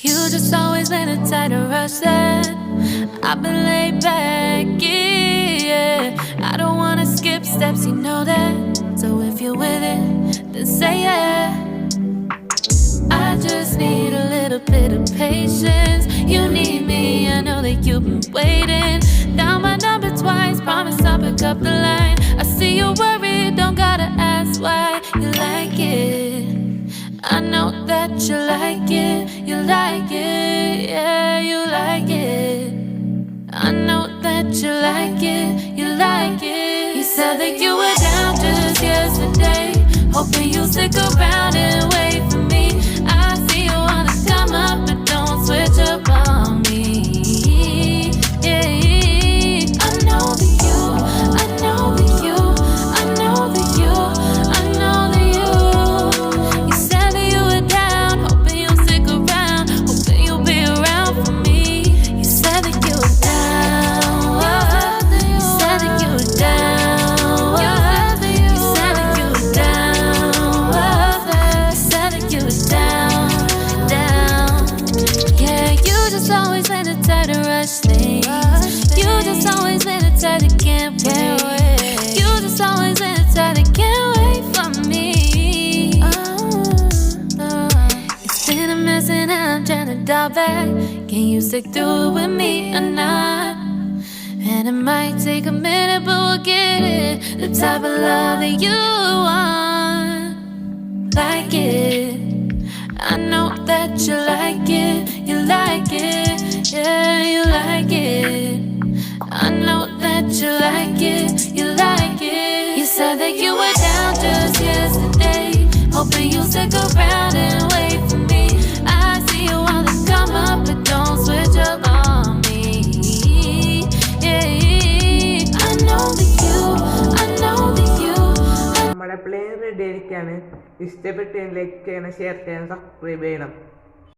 You just always been a type to rush that. I've been laid back, yeah. I don't wanna skip steps, you know that. So if you're with it, then say yeah. I just need a little bit of patience. You need me, I know that you've been waiting. Down my number twice, promise I'll pick up the line. I see you worried, don't gotta ask why. You like it, I know that you like it. You like it, yeah, you like it. I know that you like it, you like it. You said that you were down just yesterday, hoping you'll stick around and wait for me. I see you wanna come up, but don't switch up on me. Yeah, I know that you, I know that you, I know that you, I know that you. You said that you were down, hoping you'll stick around, hoping you'll be around for me. You said that you were down, you said that you were down, you said that you were down, you said that you were down, down. Yeah, you just always been the type to rush things. You just always been the type that can't wait. You just always been the type that can't wait for me. It's been a mess and I'm trying to dial back. Can you stick through it with me or not? And it might take a minute, but we'll get it. The type of love that you want, like it. I know that you like it, you like it, yeah, you like it. I know that you like it, you like it. You said that you were down just yesterday, hoping you'll stick around and wait for me. I see you wanna come up, but don't switch up on me. Yeah, I know that you, I know that you. നമ്മുടെ play ready ആയിരിക്കാണ്. ഇഷ്ടപ്പെട്ടെങ്കിൽ like ചെയ്യണം, share ചെയ്യണം, subscribe ചെയ്യണം.